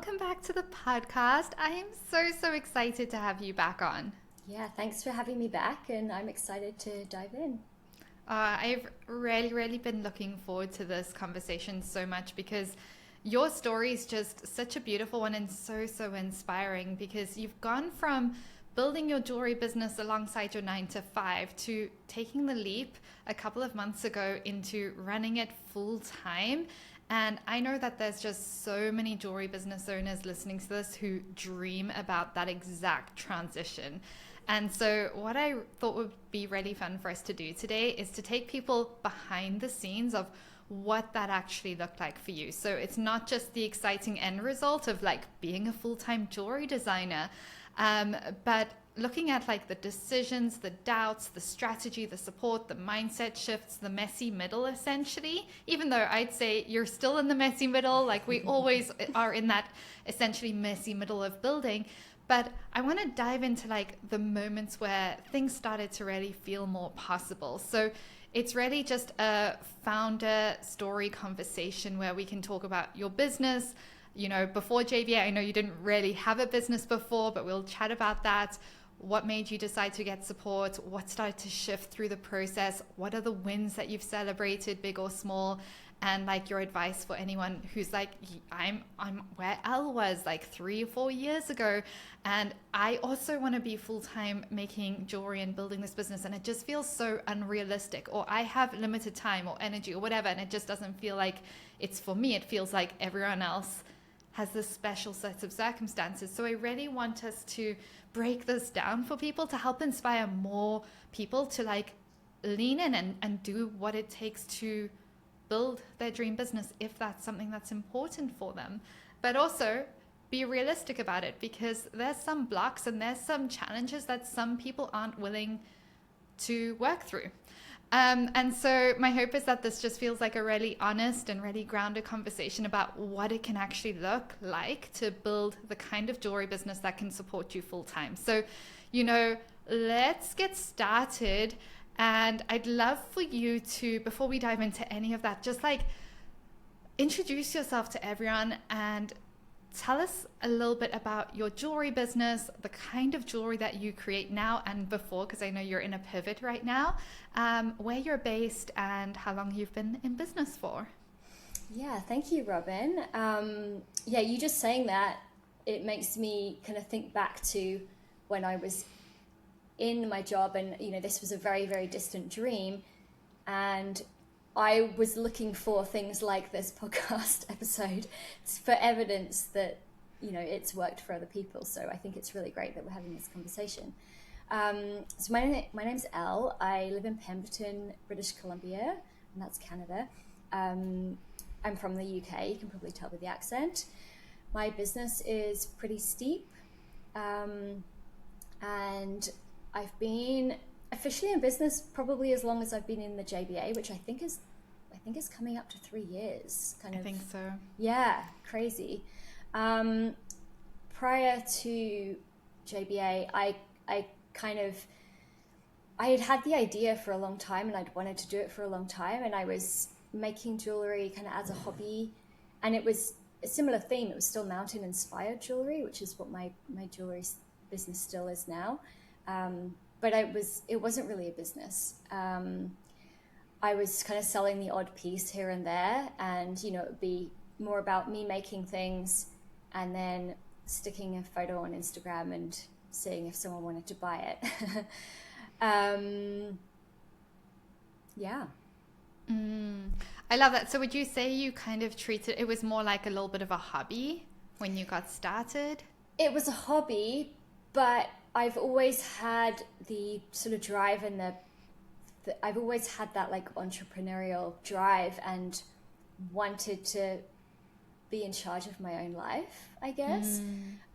welcome back to the podcast. I am so excited to have you back on. Yeah, thanks for having me back, and I'm excited to dive in. I've really been looking forward to this conversation so much because your story is just such a beautiful one and so inspiring because you've gone from building your jewelry business alongside your 9 to 5 to taking the leap a couple of months ago into running it full time. And I know that there's just so many jewelry business owners listening to this who dream about that exact transition. And so, what I thought would be really fun for us to do today is to take people behind the scenes of what that actually looked like for you. So, it's not just the exciting end result of like being a full time jewelry designer, but looking at like the decisions, the doubts, the strategy, the support, the mindset shifts, the messy middle essentially, even though I'd say you're still in the messy middle, like we always are in that essentially messy middle of building. But I want to dive into like the moments where things started to really feel more possible. So it's really just a founder story conversation where we can talk about your business. You know, before JVA, I know you didn't really have a business before, but we'll chat about that. What made you decide to get support? What started to shift through the process? What are the wins that you've celebrated, big or small? And like your advice for anyone who's like, I'm where Elle was like 3 or 4 years ago, and I also want to be full time making jewelry and building this business, and it just feels so unrealistic, or I have limited time or energy or whatever, and it just doesn't feel like it's for me. It feels like everyone else has this special set of circumstances. So I really want us to break this down for people to help inspire more people to like lean in and do what it takes to build their dream business if that's something that's important for them. But also be realistic about it because there's some blocks and there's some challenges that some people aren't willing to work through. And so my hope is that this just feels like a really honest and really grounded conversation about what it can actually look like to build the kind of jewelry business that can support you full time. So, let's get started. And I'd love for you to, before we dive into any of that, just like introduce yourself to everyone and tell us a little bit about your jewelry business, the kind of jewelry that you create now and before, because I know you're in a pivot right now, where you're based and how long you've been in business for. Yeah, thank you, Robyn. Yeah, you just saying that, it makes me kind of think back to when I was in my job and, this was a very distant dream. And I was looking for things like this podcast episode for evidence that, it's worked for other people. So I think it's really great that we're having this conversation. So my name's Elle. I live in Pemberton, British Columbia, and that's Canada. I'm from the UK. You can probably tell by the accent. My business is pretty steep. And I've been officially in business probably as long as I've been in the JBA, which I think is coming up to 3 years. I think so. Yeah, crazy. Prior to JBA, I had the idea for a long time, and I'd wanted to do it for a long time, and I was making jewelry kind of as a hobby, and it was a similar theme. It was still mountain inspired jewelry, which is what my jewelry business still is now. But it wasn't really a business. I was kind of selling the odd piece here and there, and it would be more about me making things and then sticking a photo on Instagram and seeing if someone wanted to buy it. Yeah. I love that. So would you say you kind of treated it was more like a little bit of a hobby when you got started? It was a hobby, but I've always had the sort of drive and I've always had that like entrepreneurial drive and wanted to be in charge of my own life, I guess.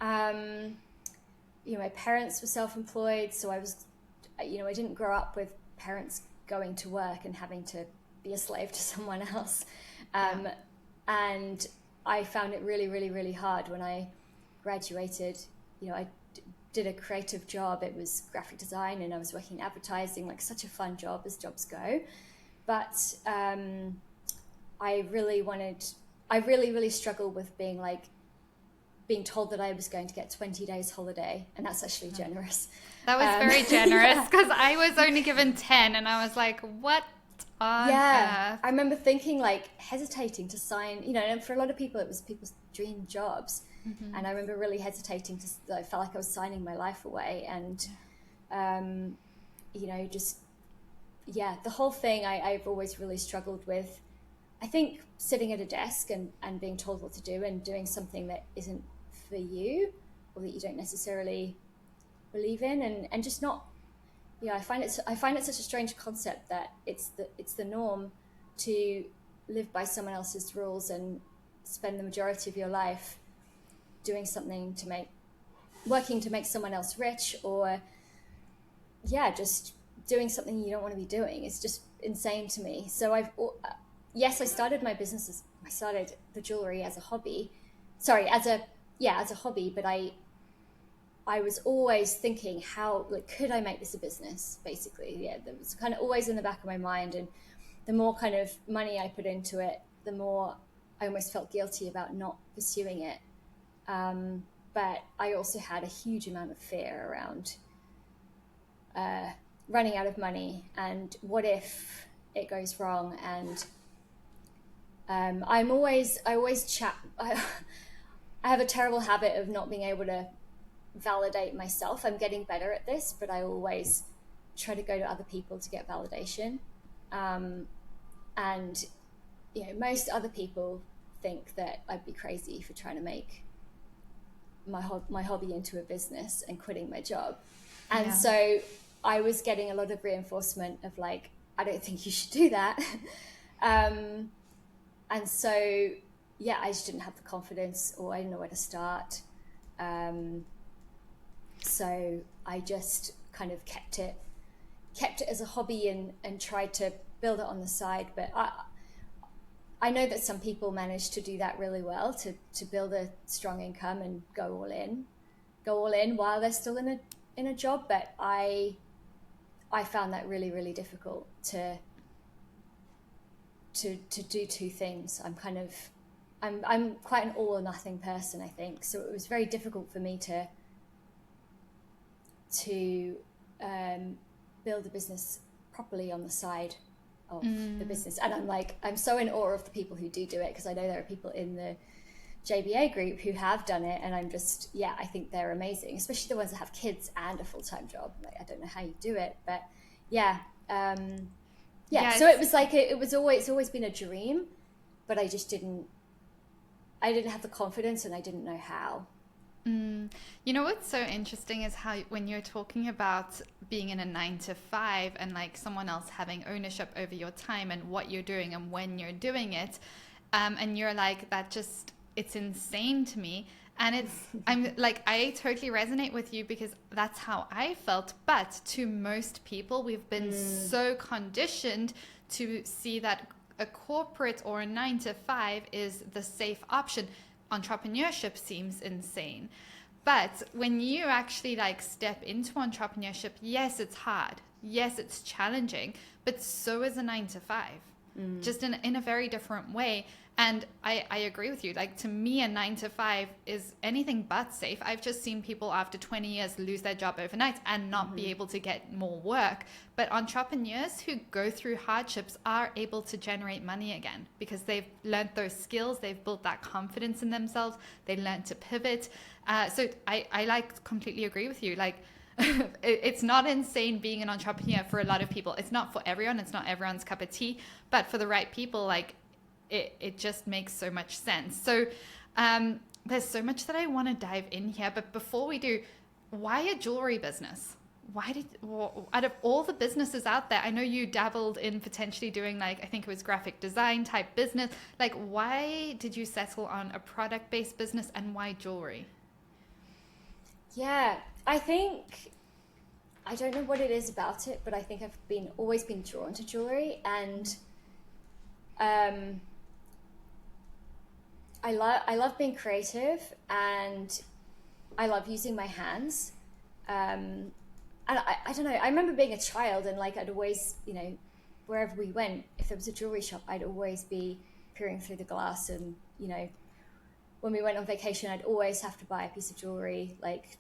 My parents were self-employed, so I didn't grow up with parents going to work and having to be a slave to someone else. And I found it really hard when I graduated. I did a creative job. It was graphic design, and I was working in advertising, like such a fun job as jobs go. But I really struggled with being like being told that I was going to get 20 days holiday, and that's actually generous. That was very generous, yeah. because I was only given 10 and I was like, what on Yeah, earth? I remember thinking, like, hesitating to sign, and for a lot of people, it was people's dream jobs. And I remember really hesitating I felt like I was signing my life away. And, just, yeah, the whole thing I've always really struggled with. I think sitting at a desk and being told what to do and doing something that isn't for you or that you don't necessarily believe in, and just not. Yeah, I find it such a strange concept that it's the norm to live by someone else's rules and spend the majority of your life doing something working to make someone else rich, or just doing something you don't want to be doing. It's just insane to me. So I started my business. I started the jewelry as a hobby. Sorry, as a hobby, but I was always thinking, how, like, could I make this a business? Basically, yeah, that was kind of always in the back of my mind. And the more kind of money I put into it, the more I almost felt guilty about not pursuing it. But I also had a huge amount of fear around running out of money, and what if it goes wrong? And I have a terrible habit of not being able to validate myself. I'm getting better at this, but I always try to go to other people to get validation. And most other people think that I'd be crazy for trying to make my hobby into a business and quitting my job. And so I was getting a lot of reinforcement of, like, I don't think you should do that. And so I just didn't have the confidence, or I didn't know where to start. So I just kind of kept it as a hobby and tried to build it on the side. But I know that some people manage to do that really well, to build a strong income and go all in while they're still in a job. But I found that really, really difficult to do two things. I'm quite an all or nothing person, I think. So it was very difficult for me to build a business properly on the side of the business. And I'm so in awe of the people who do it, because I know there are people in the JBA group who have done it, and I'm just, I think they're amazing, especially the ones that have kids and a full-time job. Like, I don't know how you do it, but so it was like, it's always been a dream, but I didn't have the confidence, and I didn't know how. You know what's so interesting is how, when you're talking about being in a 9 to 5 and like someone else having ownership over your time and what you're doing and when you're doing it, and you're like, it's insane to me. And I'm like, I totally resonate with you, because that's how I felt. But to most people, we've been so conditioned to see that a corporate or a 9 to 5 is the safe option. Entrepreneurship seems insane. But when you actually like step into entrepreneurship, yes, it's hard. Yes, it's challenging, but so is a 9 to 5, just in a very different way. And I agree with you. Like, to me, a 9 to 5 is anything but safe. I've just seen people after 20 years lose their job overnight and not be able to get more work. But entrepreneurs who go through hardships are able to generate money again, because they've learned those skills. They've built that confidence in themselves. They learned to pivot. So I like completely agree with you. Like, it's not insane being an entrepreneur for a lot of people. It's not for everyone. It's not everyone's cup of tea. But for the right people, like, it just makes so much sense. So there's so much that I want to dive in here. But before we do, why a jewelry business? Out of all the businesses out there, I know you dabbled in potentially doing, like, I think it was graphic design type business. Like, why did you settle on a product-based business, and why jewelry? Yeah, I think, I don't know what it is about it, but I think I've always been drawn to jewelry. And I love being creative, and I love using my hands. And I don't know, I remember being a child, and like, I'd always, wherever we went, if there was a jewelry shop, I'd always be peering through the glass and, when we went on vacation, I'd always have to buy a piece of jewelry. Like,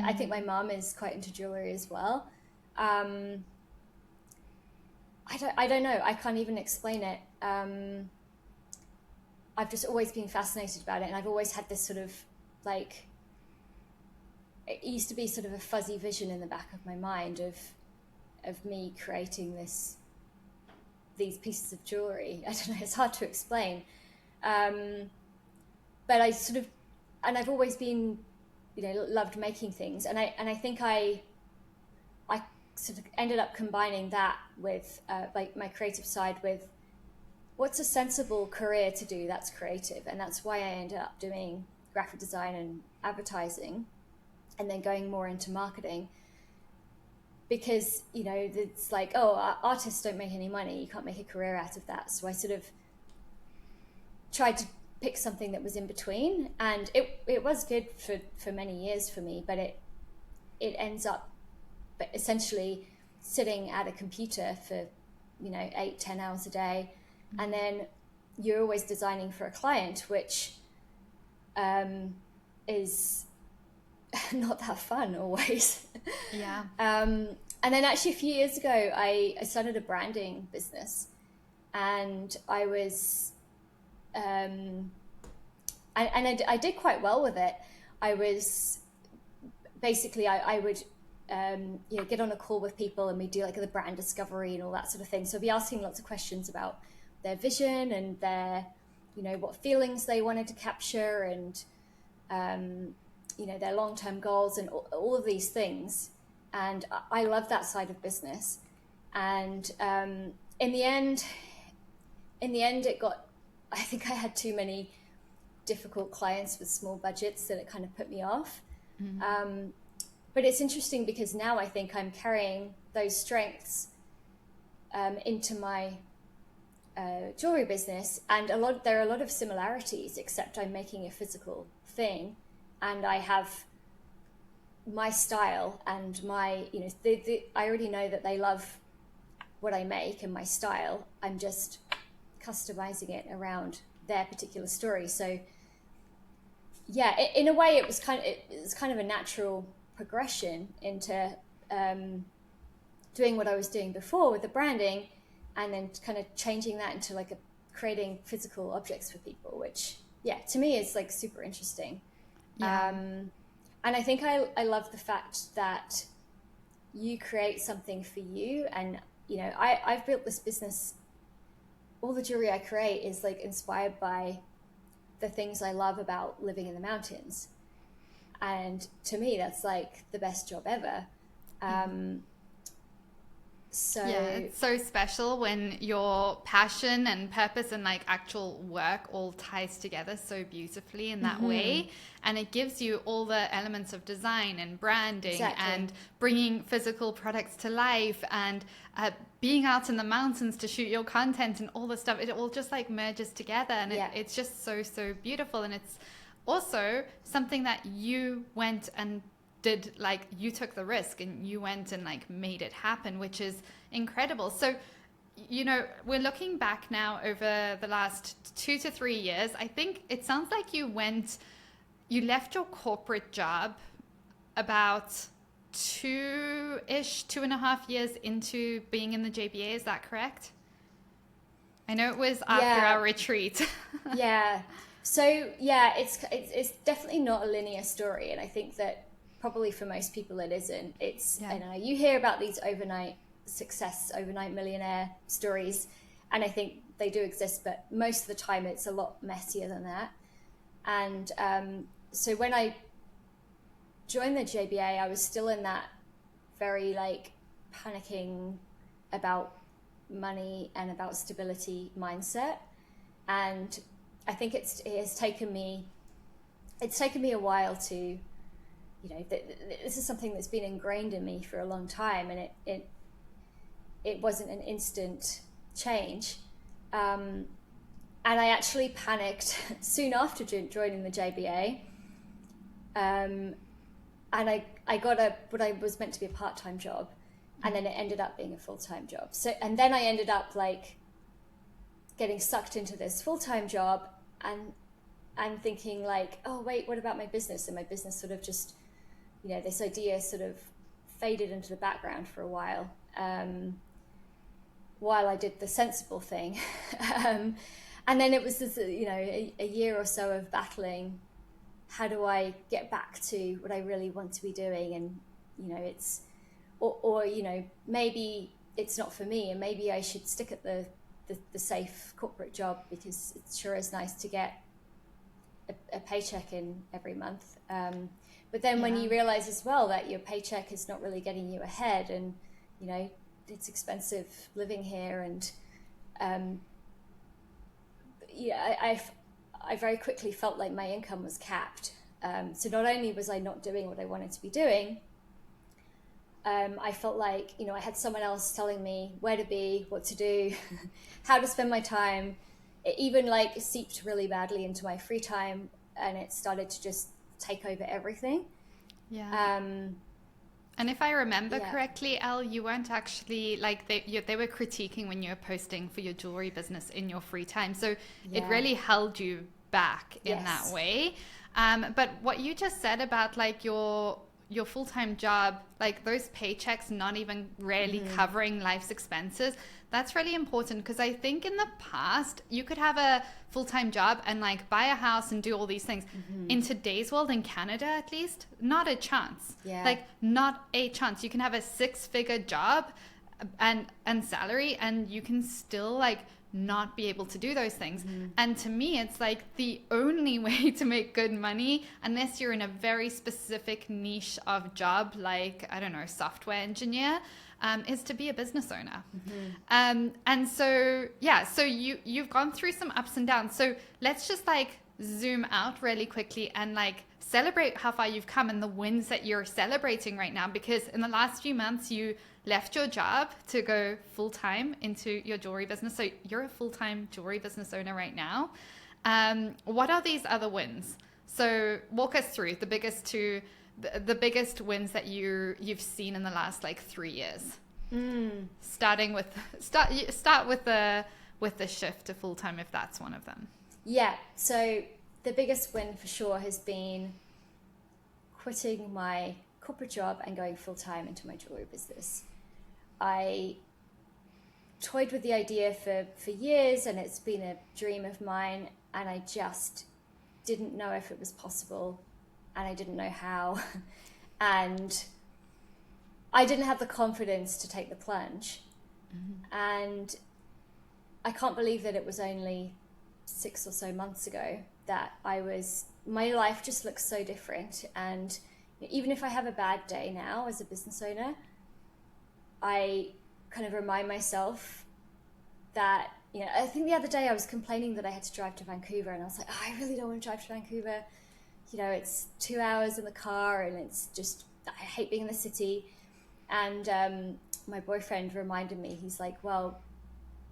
I think my mum is quite into jewelry as well. I don't know. I can't even explain it. I've just always been fascinated about it, and I've always had this sort of like, it used to be sort of a fuzzy vision in the back of my mind of me creating these pieces of jewelry. I don't know, it's hard to explain. But I sort of, and I've always been, loved making things. And I think I sort of ended up combining that with like my creative side with what's a sensible career to do that's creative. And that's why I ended up doing graphic design and advertising, and then going more into marketing, because, it's like, oh, artists don't make any money. You can't make a career out of that. So I sort of tried to pick something that was in between, and it was good for many years for me, but it ends up essentially sitting at a computer for 8-10 hours a day, and then you're always designing for a client, which is not that fun always. Yeah. And then actually a few years ago I started a branding business, and I was and I did quite well with it. I was basically I would get on a call with people, and we do like the brand discovery and all that sort of thing. So I'd be asking lots of questions about their vision and their what feelings they wanted to capture, and their long-term goals, and all of these things. And I love that side of business. And in the end it got, I think I had too many difficult clients with small budgets that it kind of put me off. Mm-hmm. But it's interesting because now I think I'm carrying those strengths into my jewelry business, and there are a lot of similarities, except I'm making a physical thing, and I have my style and my, I already know that they love what I make and my style. I'm just customizing it around their particular story. So yeah, in a way it was kind of a natural progression into doing what I was doing before with the branding, and then kind of changing that into like creating physical objects for people, which to me is like super interesting. Yeah. And I think I love the fact that you create something for you. And, I've built this business. All the jewelry I create is like inspired by the things I love about living in the mountains. And to me, that's like the best job ever. So it's so special when your passion and purpose and like actual work all ties together so beautifully in that way, and it gives you all the elements of design and branding and bringing physical products to life, and being out in the mountains to shoot your content and all the stuff. It all just like merges together, and it's just so beautiful. And it's also something that you went and did, like you took the risk and you went and like made it happen, which is incredible. So, we're looking back now over the last 2 to 3 years. I think it sounds like you left your corporate job about 2.5 years into being in the JBA. Is that correct? I know it was after our retreat. Yeah. So it's definitely not a linear story. And I think that probably for most people it isn't. It's, I don't know, you hear about these overnight success, overnight millionaire stories, and I think they do exist, but most of the time it's a lot messier than that. And so when I joined the JBA, I was still in that very like panicking about money and about stability mindset. And I think it has taken me a while to, this is something that's been ingrained in me for a long time, and it wasn't an instant change. And I actually panicked soon after joining the JBA. And I got what I was meant to be a part-time job, and then it ended up being a full-time job. So, and then I ended up like getting sucked into this full-time job, and and thinking like, oh wait, what about my business? And my business sort of just, this idea sort of faded into the background for a while I did the sensible thing. And then it was this, a year or so of battling. How do I get back to what I really want to be doing? And, it's, or maybe it's not for me, and maybe I should stick at the safe corporate job, because it sure is nice to get a paycheck in every month. But then when you realize as well that your paycheck is not really getting you ahead, and, it's expensive living here, and I very quickly felt like my income was capped. So not only was I not doing what I wanted to be doing, I felt like, I had someone else telling me where to be, what to do, how to spend my time. It even like seeped really badly into my free time, and it started to just take over everything. Yeah. And if I remember correctly, Elle, you weren't actually like they were critiquing when you were posting for your jewelry business in your free time. So it really held you back in that way. But what you just said about like your full-time job, like those paychecks not even really covering life's expenses, that's really important, because I think in the past you could have a full-time job and like buy a house and do all these things. In today's world, in Canada at least, not a chance. Like not a chance. You can have a 6-figure job and salary, and you can still like not be able to do those things. And to me, it's like the only way to make good money, unless you're in a very specific niche of job, like, I don't know, software engineer, is to be a business owner. And so, so you've gone through some ups and downs. So let's just like zoom out really quickly and like celebrate how far you've come and the wins that you're celebrating right now, because in the last few months you left your job to go full-time into your jewelry business. So you're a full-time jewelry business owner right now. What are these other wins? So walk us through the biggest wins that you've seen in the last like 3 years. Starting with start with the shift to full-time, if that's one of them. Yeah, so the biggest win for sure has been quitting my corporate job and going full-time into my jewelry business. I toyed with the idea for years, and it's been a dream of mine, and I just didn't know if it was possible, and I didn't know how, and I didn't have the confidence to take the plunge. And I can't believe that it was only 6 or so months ago that my life just looks so different. And even if I have a bad day now as a business owner, I kind of remind myself that, I think the other day I was complaining that I had to drive to Vancouver, and I was like, oh, I really don't want to drive to Vancouver. It's 2 hours in the car, and it's just, I hate being in the city. And my boyfriend reminded me, he's like, well,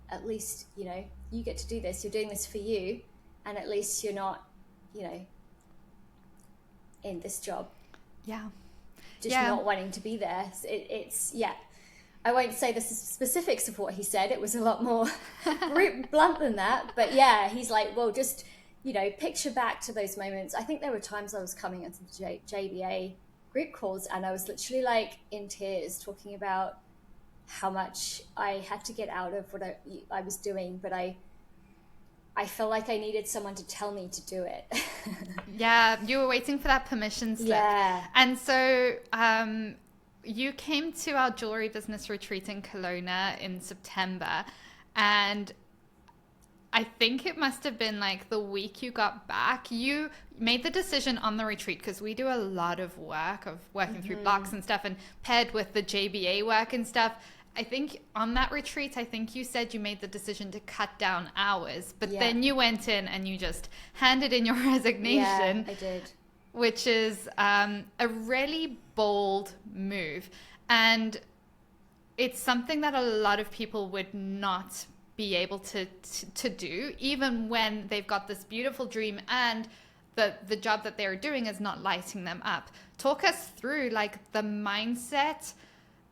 at least, you get to do this. You're doing this for you. And at least you're not, in this job. Just not wanting to be there. It's I won't say the specifics of what he said. It was a lot more blunt than that. But he's like, well, just, picture back to those moments. I think there were times I was coming into the JBA group calls, and I was literally like in tears talking about how much I had to get out of what I was doing. But I felt like I needed someone to tell me to do it. You were waiting for that permission slip. And so you came to our jewelry business retreat in Kelowna in September, and I think it must have been like the week you got back, you made the decision on the retreat, because we do a lot of work of working through blocks and stuff, and paired with the JBA work and stuff. I think on that retreat, I think you said you made the decision to cut down hours, but then you went in and you just handed in your resignation. I did. Which is a really bold move. And it's something that a lot of people would not be able to do, even when they've got this beautiful dream and the job that they're doing is not lighting them up. Talk us through like the mindset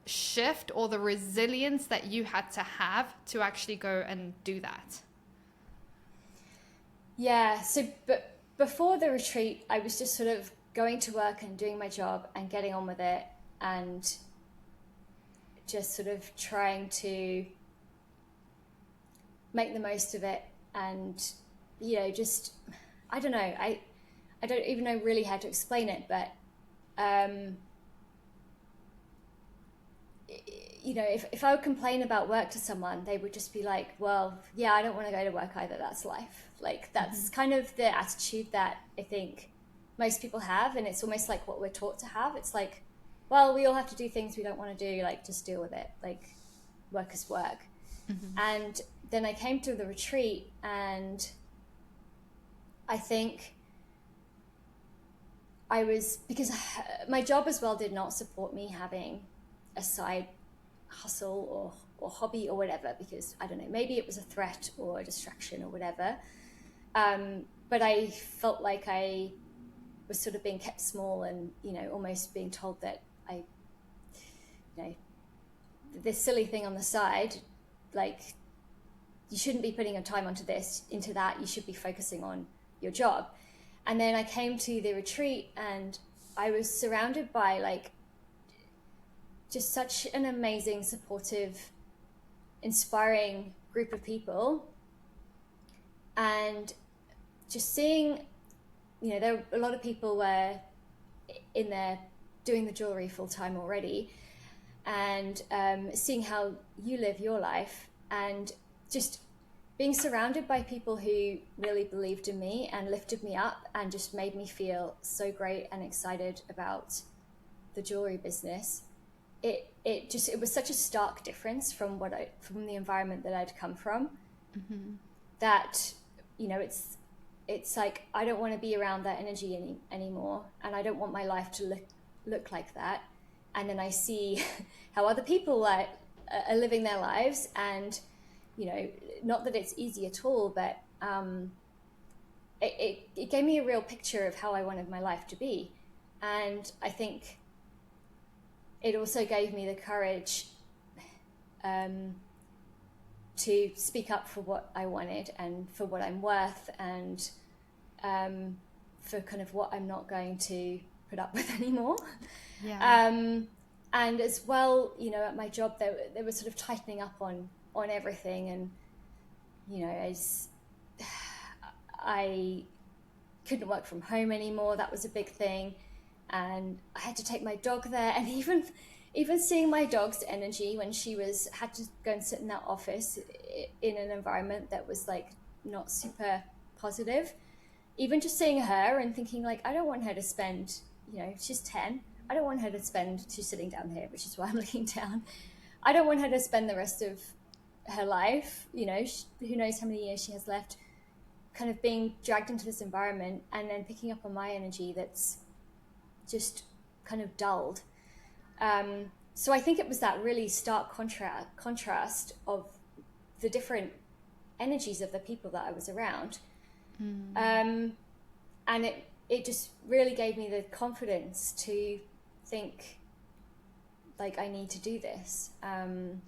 shift or the resilience that you had to have to actually go and do that. So but before the retreat, I was just sort of going to work and doing my job and getting on with it, and just sort of trying to make the most of it. And, you know, just, I don't know, I don't even know really how to explain it, but, you know, if I would complain about work to someone, they would just be like, well, yeah, I don't want to go to work either. That's life. Like, that's kind of the attitude that I think most people have. And it's almost like what we're taught to have. It's like, well, we all have to do things we don't want to do. Like, just deal with it. Like, work is work. And then I came to the retreat, and I think because my job as well did not support me having a side hustle or hobby or whatever, because I don't know, maybe it was a threat or a distraction or whatever. But I felt like I was sort of being kept small, and, you know, almost being told that you know, this silly thing on the side, like, you shouldn't be putting your time into that. You should be focusing on your job. And then I came to the retreat, and I was surrounded by, like, just such an amazing, supportive, inspiring group of people. And just seeing, you know, there were a lot of people were in there doing the jewelry full time already, and seeing how you live your life, and just being surrounded by people who really believed in me and lifted me up and just made me feel so great and excited about the jewelry business. It was such a stark difference from the environment that I'd come from, that, you know, it's like, I don't want to be around that energy anymore, and I don't want my life to look like that. And then I see how other people are living their lives, and, you know, not that it's easy at all, but it gave me a real picture of how I wanted my life to be. And I think it also gave me the courage to speak up for what I wanted, and for what I'm worth, and for kind of what I'm not going to put up with anymore. And as well, you know, at my job, they were sort of tightening up on everything. And, you know, I couldn't work from home anymore. That was a big thing. And I had to take my dog there. And even seeing my dog's energy when she had to go and sit in that office in an environment that was, like, not super positive, even just seeing her and thinking, like, I don't want her to spend, you know, she's 10. I don't want her to she's sitting down here, which is why I'm looking down. I don't want her to spend the rest of her life, you know, who knows how many years she has left, kind of being dragged into this environment, and then picking up on my energy that's just kind of dulled. So I think it was that really stark contrast of the different energies of the people that I was around. And it just really gave me the confidence to think, like, I need to do this. And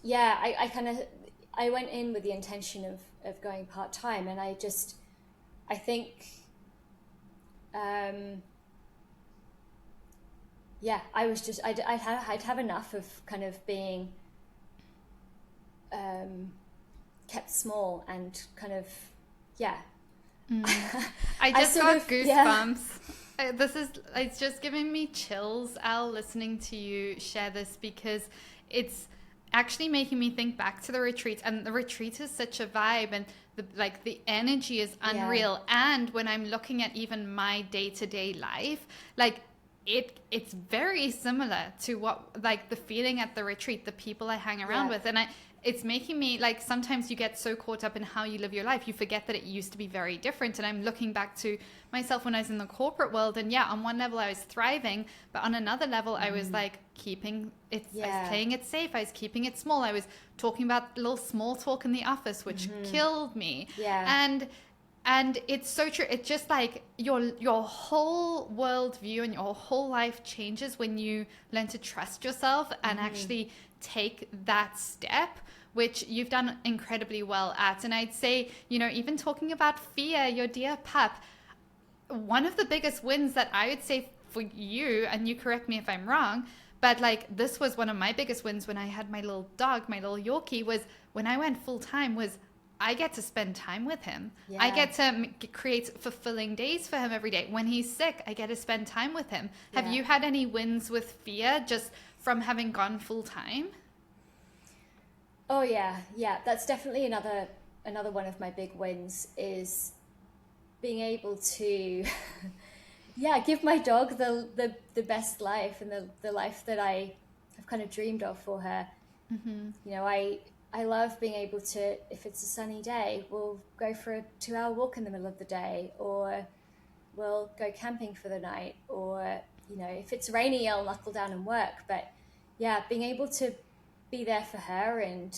yeah, I went in with the intention of going part-time, and I think I was just, I'd have enough of kind of being kept small, and kind of, I just got goosebumps. It's just giving me chills, Elle, listening to you share this, because it's actually making me think back to the retreat. And the retreat is such a vibe, and the energy is unreal. And when I'm looking at even my day-to-day life, like, it's very similar to what, like, the feeling at the retreat, the people I hang around with. And it's making me, like, sometimes you get so caught up in how you live your life, you forget that it used to be very different. And I'm looking back to myself when I was in the corporate world, and on one level I was thriving, but on another level I was, like, keeping it, I was playing it safe, I was keeping it small, I was talking about little small talk in the office, which killed me. And it's so true. It's just like your whole worldview and your whole life changes when you learn to trust yourself and actually take that step which you've done incredibly well at. And I'd say, you know, even talking about Fia, your dear pup, one of the biggest wins that I would say for you, and you correct me if I'm wrong, but like this was one of my biggest wins when I had my little dog, my little Yorkie, was when I went full time, was I get to spend time with him. Yeah. I get to create fulfilling days for him every day. When he's sick, I get to spend time with him. Yeah. Have you had any wins with Fia just from having gone full time? Oh yeah. That's definitely another one of my big wins, is being able to give my dog the best life, and the life that I have kind of dreamed of for her. Mm-hmm. You know, I love being able to, if it's a sunny day, we'll go for a 2-hour walk in the middle of the day, or we'll go camping for the night, or, you know, if it's rainy, I'll knuckle down and work. But yeah, being able to be there for her, and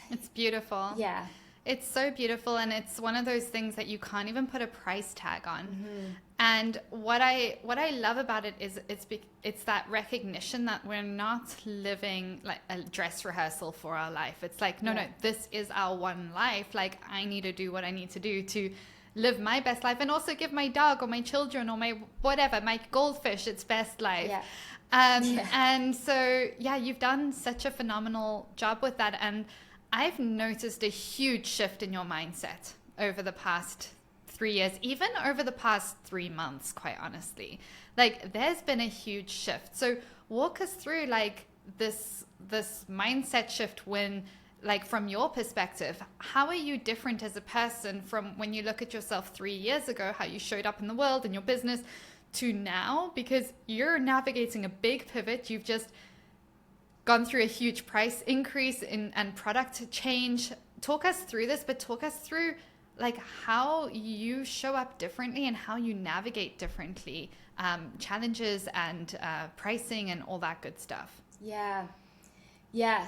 it's beautiful. Yeah. It's so beautiful, and it's one of those things that you can't even put a price tag on. Mm-hmm. And what I love about it is it's that recognition that we're not living like a dress rehearsal for our life. It's like, no, this is our one life. Like, I need to do what I need to do to live my best life, and also give my dog or my children or my whatever, my goldfish, its best life. Yeah. And so, yeah, you've done such a phenomenal job with that. And I've noticed a huge shift in your mindset over the past 3 years, even over the past 3 months, quite honestly. Like, there's been a huge shift. So walk us through like this mindset shift when, like, from your perspective, how are you different as a person from when you look at yourself 3 years ago, how you showed up in the world and your business, to now? Because you're navigating a big pivot. You've just gone through a huge price increase and product change. Talk us through this, but talk us through like how you show up differently and how you navigate differently, challenges and pricing and all that good stuff. Yeah.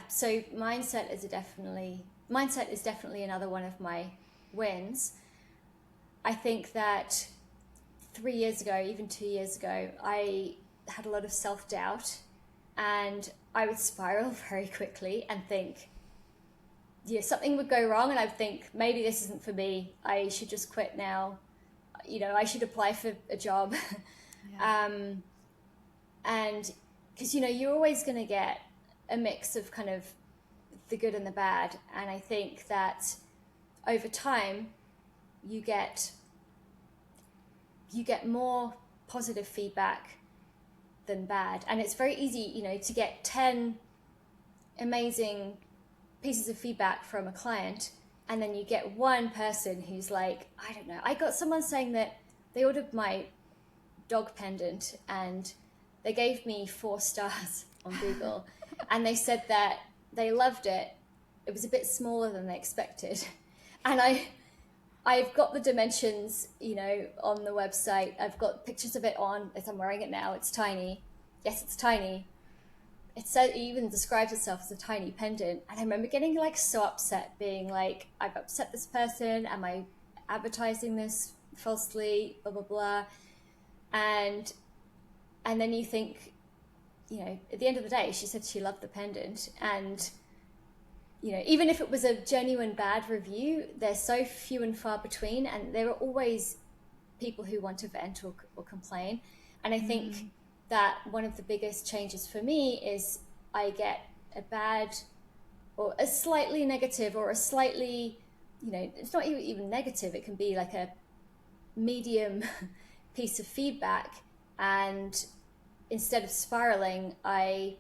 So mindset is definitely another one of my wins. I think that 3 years ago, even 2 years ago, I had a lot of self-doubt, and I would spiral very quickly and think, something would go wrong, and I'd think, maybe this isn't for me. I should just quit now. You know, I should apply for a job. Yeah. And because, you know, you're always going to get a mix of kind of the good and the bad. And I think that over time, you get more positive feedback than bad. And it's very easy, you know, to get 10 amazing pieces of feedback from a client, and then you get one person who's like, I don't know, I got someone saying that they ordered my dog pendant and they gave me 4 stars on Google, and they said that they loved it. It was a bit smaller than they expected. And I've got the dimensions, you know, on the website. I've got pictures of it on, as I'm wearing it now. It's tiny. Yes, it's tiny. It even describes itself as a tiny pendant. And I remember getting like so upset, being like, I've upset this person. Am I advertising this falsely? Blah, blah, blah. And then you think, you know, at the end of the day, she said she loved the pendant. And, you know, even if it was a genuine bad review, they're so few and far between. And there are always people who want to vent or complain. And I think that one of the biggest changes for me is I get a bad or a slightly negative or a slightly, you know, it's not even negative. It can be like a medium piece of feedback. And instead of spiraling, I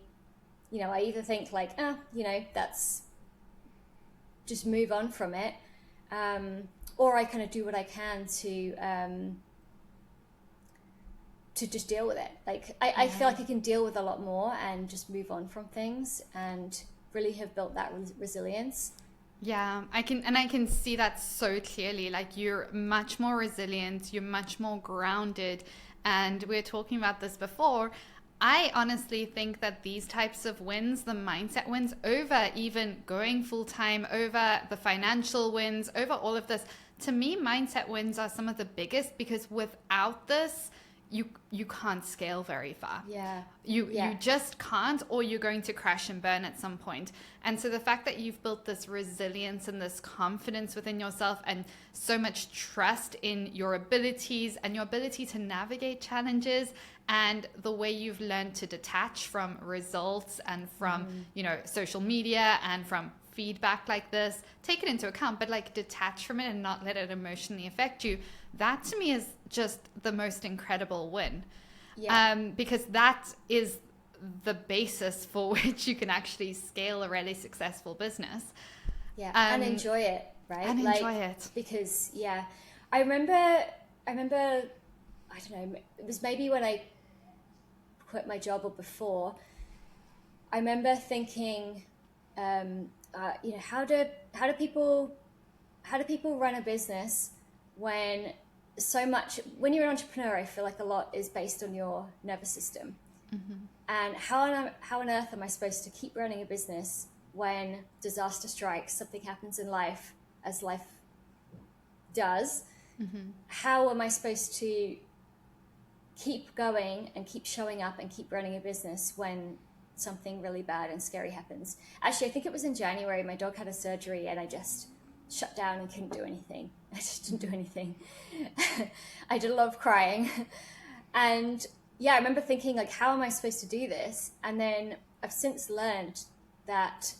either think like, you know, that's just move on from it. Or I kind of do what I can to just deal with it. Like I feel like I can deal with a lot more and just move on from things, and really have built that resilience. Yeah, I can see that so clearly. Like, you're much more resilient, you're much more grounded. And we were talking about this before. I honestly think that these types of wins, the mindset wins, over even going full time, over the financial wins, over all of this, to me, mindset wins are some of the biggest, because without this, you can't scale very far. Yeah. You just can't, or you're going to crash and burn at some point. And so the fact that you've built this resilience and this confidence within yourself and so much trust in your abilities and your ability to navigate challenges, and the way you've learned to detach from results and from social media and from feedback like this, take it into account, but like detach from it and not let it emotionally affect you. That to me is just the most incredible win. Because that is the basis for which you can actually scale a really successful business. And enjoy it, right? And enjoy it. Because I remember I don't know, it was maybe when I quit my job or before. I remember thinking, how do people run a business when you're an entrepreneur, I feel like a lot is based on your nervous system. And how on earth am I supposed to keep running a business when disaster strikes, something happens in life, as life does? How am I supposed to keep going and keep showing up and keep running a business when something really bad and scary happens? Actually, I think it was in January, my dog had a surgery and I just shut down and couldn't do anything. I just didn't do anything. I did a lot of crying. And I remember thinking, like, how am I supposed to do this? And then I've since learned that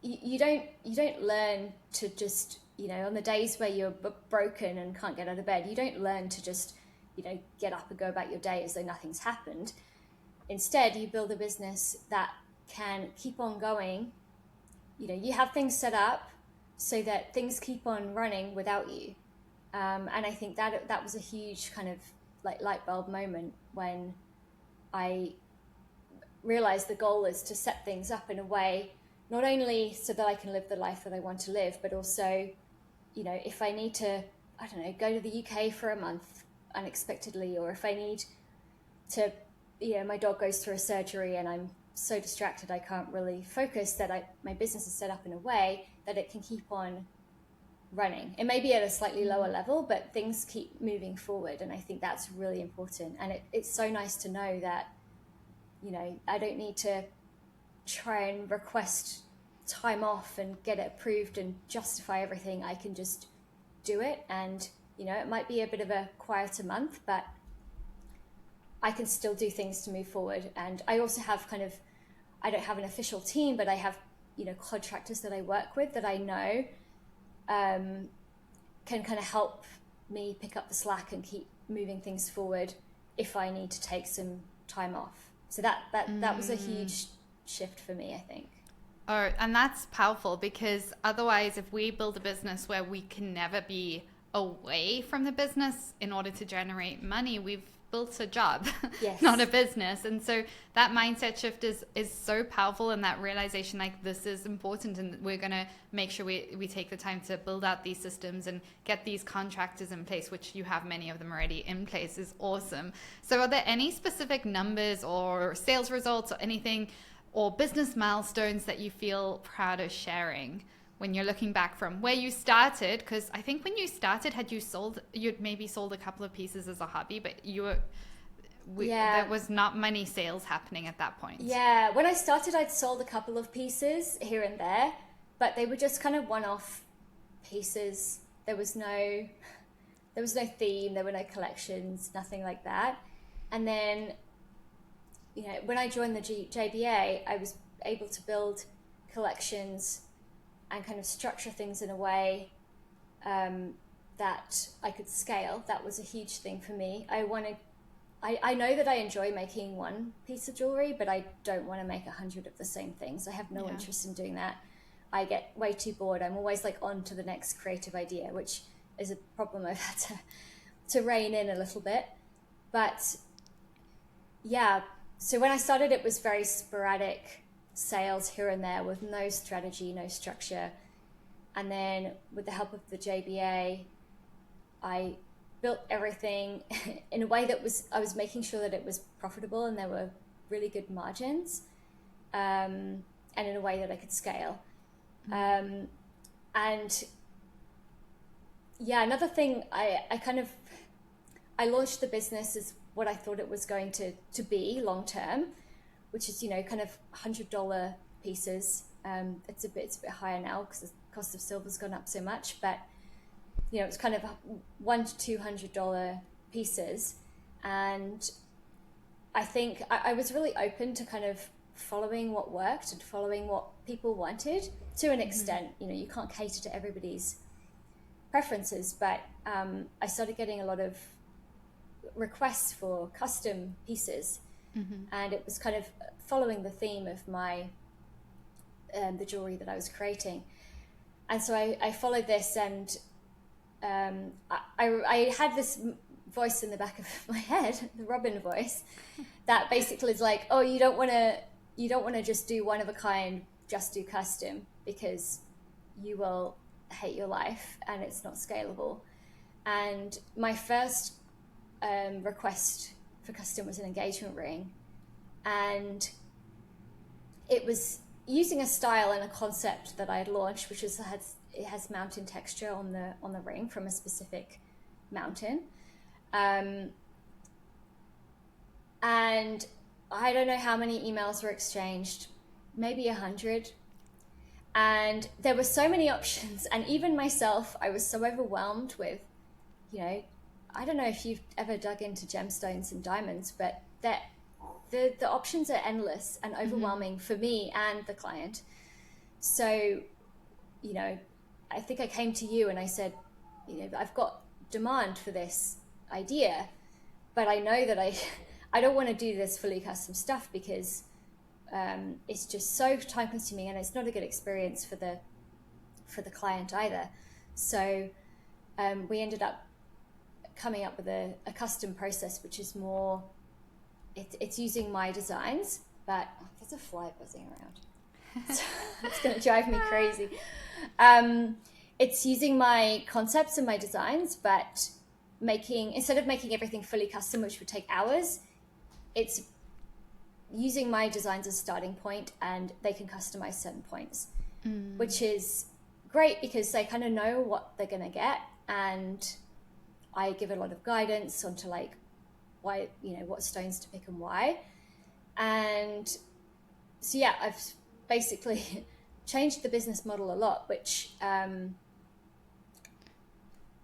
you don't learn to just, on the days where you're broken and can't get out of bed, you don't learn to just get up and go about your day as though nothing's happened. Instead, you build a business that can keep on going. You have things set up so that things keep on running without you. And I think that was a huge kind of like light bulb moment when I realized the goal is to set things up in a way, not only so that I can live the life that I want to live, but also, if I need to, I don't know, go to the UK for a month unexpectedly, or if I need to, my dog goes through a surgery and I'm so distracted I can't really focus, that my business is set up in a way that it can keep on running. It may be at a slightly lower level, but things keep moving forward, and I think that's really important. And it's so nice to know that I don't need to try and request time off and get it approved and justify everything. I can just do it, and it might be a bit of a quieter month, but I can still do things to move forward. And I also have I don't have an official team, but I have, contractors that I work with that I know can kind of help me pick up the slack and keep moving things forward if I need to take some time off. So that was a huge shift for me, I think. Oh, and that's powerful, because otherwise, if we build a business where we can never be away from the business in order to generate money, we've built a job, not a business. And so that mindset shift is so powerful, and that realization, like, this is important, and we're going to make sure we take the time to build out these systems and get these contractors in place, which you have many of them already in place, is awesome. So are there any specific numbers or sales results or anything, or business milestones that you feel proud of sharing when you're looking back from where you started? Because I think when you started, you'd maybe sold a couple of pieces as a hobby, but there was not many sales happening at that point. Yeah, when I started, I'd sold a couple of pieces here and there, but they were just kind of one-off pieces. There was no theme, there were no collections, nothing like that. And then, when I joined the JBA, I was able to build collections and kind of structure things in a way that I could scale. That was a huge thing for me. I know that I enjoy making one piece of jewelry, but I don't want to make 100 of the same things. I have no interest in doing that. I get way too bored. I'm always like on to the next creative idea, which is a problem I've had to rein in a little bit. But so when I started, it was very sporadic sales here and there with no strategy, no structure. And then with the help of the JBA, I built everything in a way that I was making sure that it was profitable and there were really good margins, and in a way that I could scale. And yeah, another thing, I launched the business as what I thought it was going to be long term, which is, you know, kind of $100 pieces. It's a bit higher now because the cost of silver's gone up so much, but you know, it's kind of $100 to $200 pieces. And I think I was really open to kind of following what worked and following what people wanted to an extent. You know, you can't cater to everybody's preferences, but I started getting a lot of requests for custom pieces, and it was kind of following the theme of my the jewelry that I was creating. And so I followed this, and I had this voice in the back of my head, the Robyn voice, that basically is like, oh, you don't want to just do one of a kind, just do custom, because you will hate your life and it's not scalable. And my first request for custom was an engagement ring, and it was using a style and a concept that I had launched, which is it has mountain texture on the ring from a specific mountain, and I don't know how many emails were exchanged, maybe 100, and there were so many options, and even myself, I was so overwhelmed with, you know, I don't know if you've ever dug into gemstones and diamonds, but the options are endless and overwhelming for me and the client. So, you know, I think I came to you and I said, you know, I've got demand for this idea, but I know that I don't want to do this fully custom stuff because it's just so time consuming and it's not a good experience for the client either. So we ended up coming up with a custom process, which is more, it's using my designs, but there's a fly buzzing around. It's going to drive me crazy. It's using my concepts and my designs, but instead of making everything fully custom, which would take hours, it's using my designs as a starting point, and they can customize certain points, which is great because they kind of know what they're going to get, and I give a lot of guidance onto like why, you know, what stones to pick and why. And so yeah, I've basically changed the business model a lot, which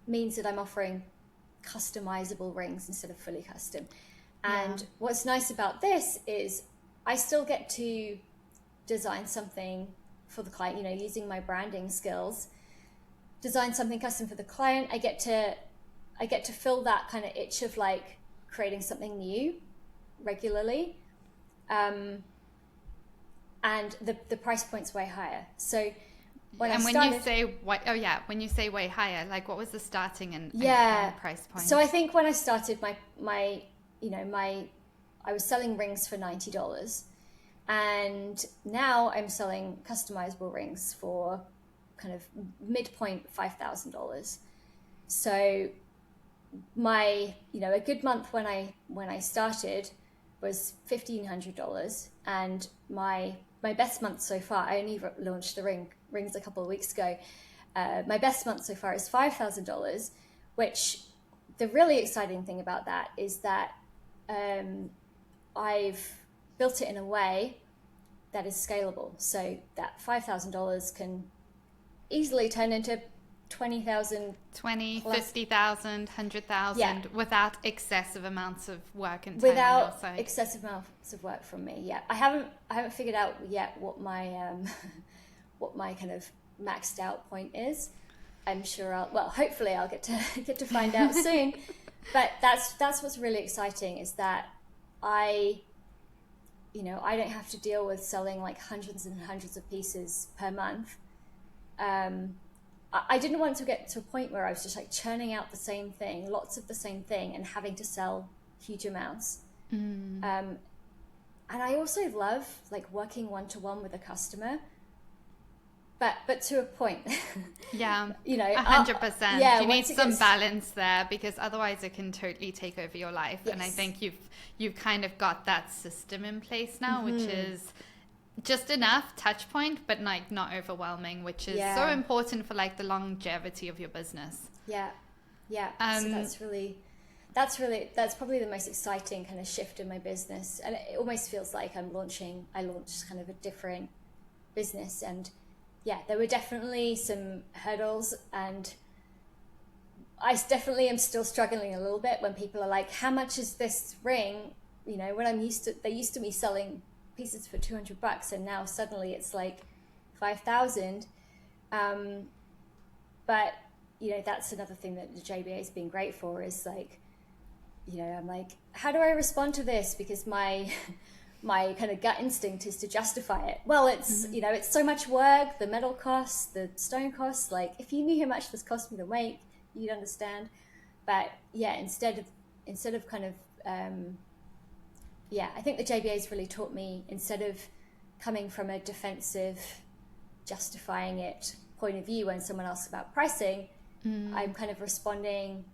means that I'm offering customizable rings instead of fully custom. And what's nice about this is I still get to design something for the client, you know, using my branding skills, design something custom for the client. I get to fill that kind of itch of like creating something new regularly. And the price point's way higher. So when you say way higher, like what was the starting and price point? So I think when I started my I was selling rings for $90, and now I'm selling customizable rings for kind of midpoint $5,000. So my, you know, a good month when I started was $1,500, and my best month so far, I only launched the rings a couple of weeks ago. My best month so far is $5,000, which the really exciting thing about that is that I've built it in a way that is scalable, so that $5,000 can easily turn into 20,000, 20, 50,000, 100,000 without excessive amounts of work and time. Without excessive amounts of work from me. Yeah, I haven't figured out yet what my kind of maxed out point is. I'm sure hopefully I'll get to find out soon. But that's what's really exciting, is that I don't have to deal with selling like hundreds and hundreds of pieces per month. I didn't want to get to a point where I was just like churning out the same thing, lots of the same thing, and having to sell huge amounts. And I also love like working one-to-one with a customer, but to a point. Yeah, you know, 100%. Yeah, you need some balance there, because otherwise it can totally take over your life. Yes. And I think you've kind of got that system in place now, which is just enough touch point, but like not overwhelming, which is so Yeah. important for like the longevity of your business. Yeah. Yeah. So Um, that's probably the most exciting kind of shift in my business. And it almost feels like I launched kind of a different business. And yeah, there were definitely some hurdles, and I definitely am still struggling a little bit when people are like, how much is this ring? You know, when they used to be selling pieces for $200, and now suddenly it's like 5,000. But you know, that's another thing that the JBA has been great for, is like, you know, I'm like, how do I respond to this? Because my my kind of gut instinct is to justify it. Well, it's, you know, it's so much work, the metal costs, the stone costs. Like, if you knew how much this cost me to make, you'd understand. But yeah, instead of kind of yeah, I think the JBA has really taught me, instead of coming from a defensive, justifying it point of view when someone asks about pricing, I'm kind of responding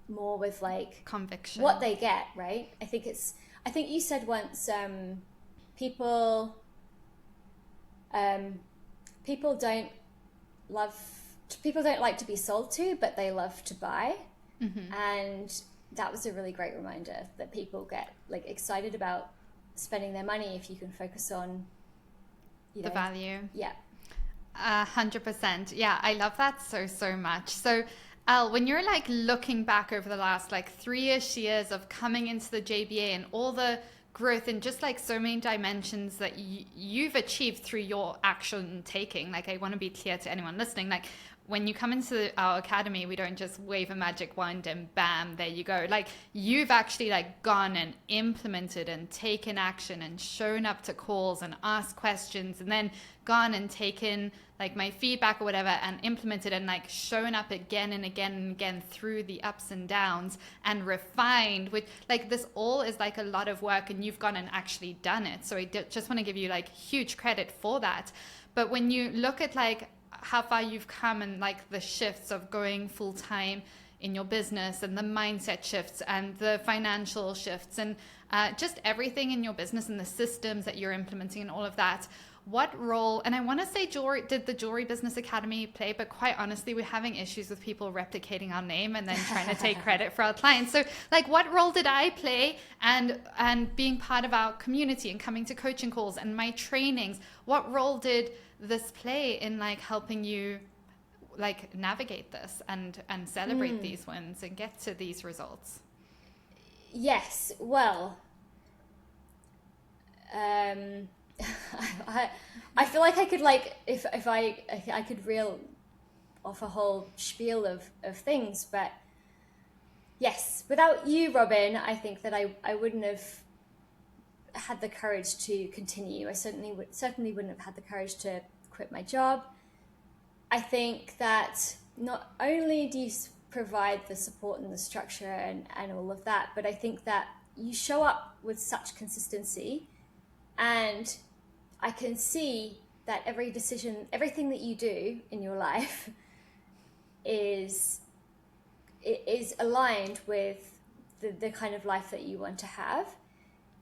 more with like conviction. what they get, right? I think you said once, people people don't love people don't like to be sold to, but they love to buy. And that was a really great reminder that people get like excited about spending their money if you can focus on, you The know, value. yeah. 100%. Yeah, I love that so much. So, Elle, when you're like looking back over the last like 3-ish years of coming into the JBA and all the growth and just like so many dimensions that you've achieved through your action taking, like I want to be clear to anyone listening, like when you come into our academy, we don't just wave a magic wand and bam, there you go. Like you've actually like gone and implemented and taken action and shown up to calls and asked questions, and then gone and taken like my feedback or whatever and implemented and like shown up again and again and again through the ups and downs and refined, which like this all is like a lot of work, and you've gone and actually done it. So I just want to give you like huge credit for that. But when you look at like how far you've come and like the shifts of going full time in your business and the mindset shifts and the financial shifts and just everything in your business and the systems that you're implementing and all of that, what role, and I want to say jewelry, did the Jewelry Business Academy play? But quite honestly, we're having issues with people replicating our name and then trying to take credit for our clients. So like what role did I play, and being part of our community and coming to coaching calls and my trainings, what role did this play in like helping you like navigate this and celebrate these wins and get to these results? Yes, well, I feel like I could like, if I could reel off a whole spiel of things, but yes, without you, Robyn, I think that I wouldn't have had the courage to continue. I certainly wouldn't have had the courage to quit my job. I think that not only do you provide the support and the structure and all of that, but I think that you show up with such consistency, and I can see that every decision, everything that you do in your life is aligned with the kind of life that you want to have.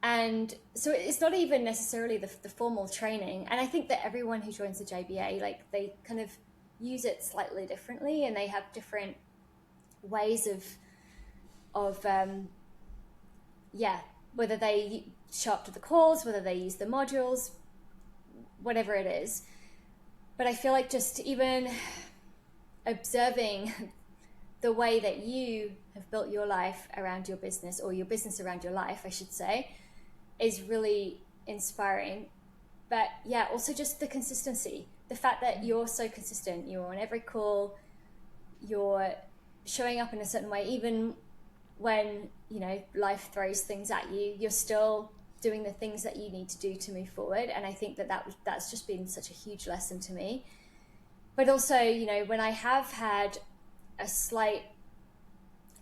And so it's not even necessarily the formal training. And I think that everyone who joins the JBA, like they kind of use it slightly differently, and they have different ways of whether they show up to the calls, whether they use the modules, whatever it is. But I feel like just even observing the way that you have built your life around your business, or your business around your life, I should say, is really inspiring. But yeah, also just the consistency, the fact that you're so consistent, you're on every call, you're showing up in a certain way, even when, you know, life throws things at you, you're still doing the things that you need to do to move forward. And I think that's just been such a huge lesson to me. But also, you know, when I have had a slight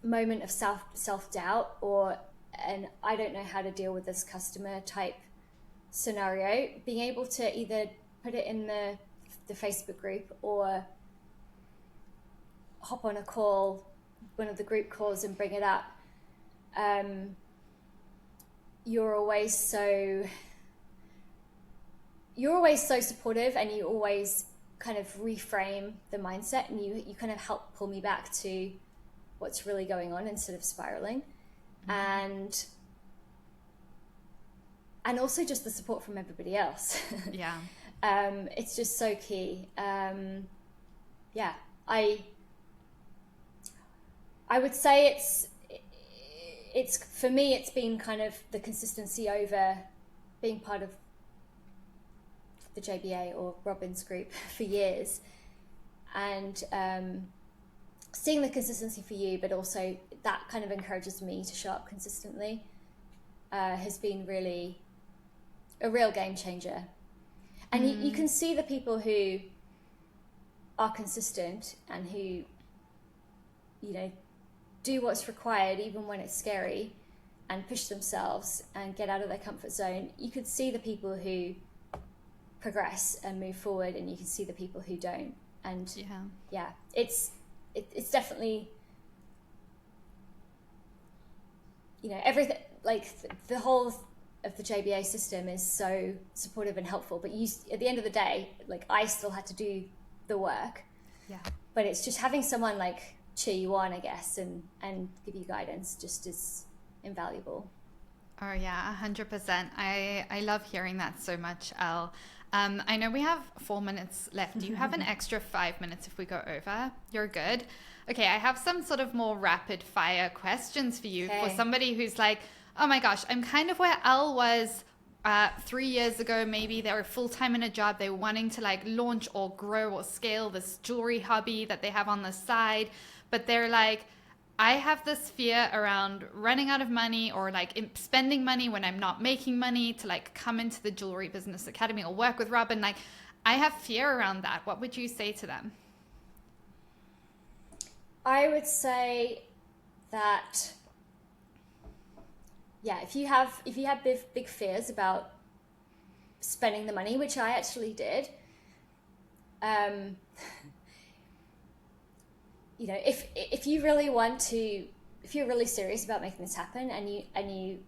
moment of self-doubt, or and I don't know how to deal with this customer type scenario, being able to either put it in the Facebook group or hop on a call, one of the group calls, and bring it up, you're always so you're always so supportive, and you always kind of reframe the mindset, and you kind of help pull me back to what's really going on instead of spiraling. And also just the support from everybody else. Yeah. It's just so key. Yeah, I would say it's for me, it's been kind of the consistency over being part of the JBA or Robyn's group for years, and seeing the consistency for you, but also that kind of encourages me to show up consistently, has been really a real game changer. And you can see the people who are consistent and who, you know, do what's required even when it's scary, and push themselves and get out of their comfort zone. You could see the people who progress and move forward, and you can see the people who don't. And yeah, it's definitely, you know, everything, like the whole of the JBA system is so supportive and helpful, but you, at the end of the day, like, I still had to do the work. Yeah. But it's just having someone like cheer you on, I guess, and give you guidance just as invaluable. Oh yeah, 100%. I love hearing that so much, Elle. I know we have 4 minutes left. Do you have an extra 5 minutes if we go over? You're good. Okay, I have some sort of more rapid fire questions for you, for somebody who's like, oh my gosh, I'm kind of where Elle was 3 years ago. Maybe they were full-time in a job. They were wanting to like launch or grow or scale this jewelry hobby that they have on the side. But they're like, I have this fear around running out of money, or like spending money when I'm not making money to like come into the Jewelry Business Academy or work with Robyn. Like, I have fear around that. What would you say to them? I would say that, yeah, if you have big fears about spending the money, which I actually did, you know, if you really want to, if you're really serious about making this happen, and you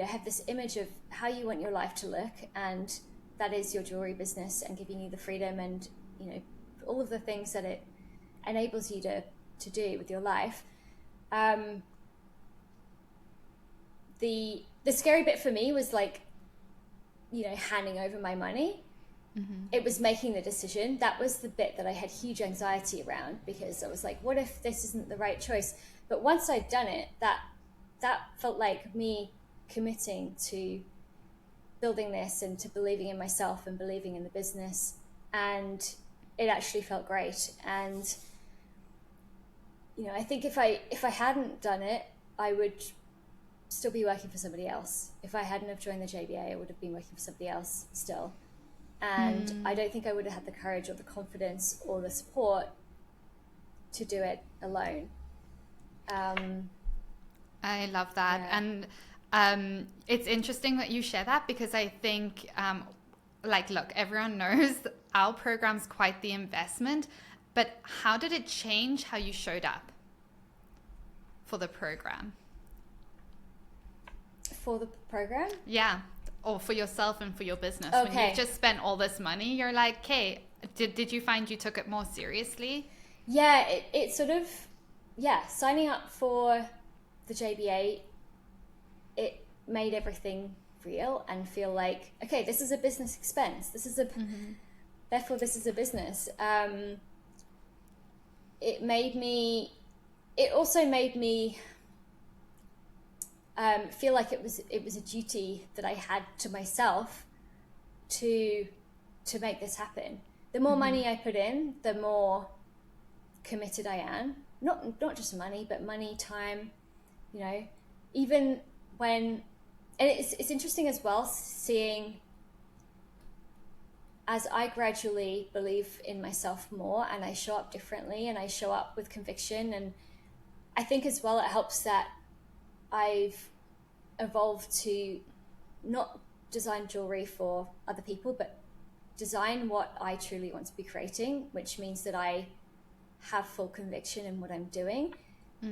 have this image of how you want your life to look, and that is your jewelry business and giving you the freedom and, you know, all of the things that it enables you to do with your life. The scary bit for me was like, you know, handing over my money. Mm-hmm. It was making the decision. That was the bit that I had huge anxiety around, because I was like, what if this isn't the right choice? But once I'd done it, that felt like me committing to building this and to believing in myself and believing in the business. And it actually felt great. And, you know, I think if I hadn't done it, I would still be working for somebody else. If I hadn't have joined the JBA, I would have been working for somebody else still. And I don't think I would have had the courage or the confidence or the support to do it alone. I love that. Yeah. And it's interesting that you share that, because I think, like, look, everyone knows our program's quite the investment, but how did it change how you showed up for the program? For the program? Yeah. Or for yourself and for your business. Okay. When you've just spent all this money, you're like, okay, did you find you took it more seriously? Yeah, it sort of, yeah, signing up for the JBA, it made everything real and feel like, okay, this is a business expense. This is therefore this is a business. It also made me feel like it was a duty that I had to myself to make this happen. The more money I put in, the more committed I am. Not just money, but money, time. You know, even when, and it's interesting as well, seeing as I gradually believe in myself more, and I show up differently, and I show up with conviction, and I think as well it helps that I've evolved to not design jewelry for other people, but design what I truly want to be creating, which means that I have full conviction in what I'm doing.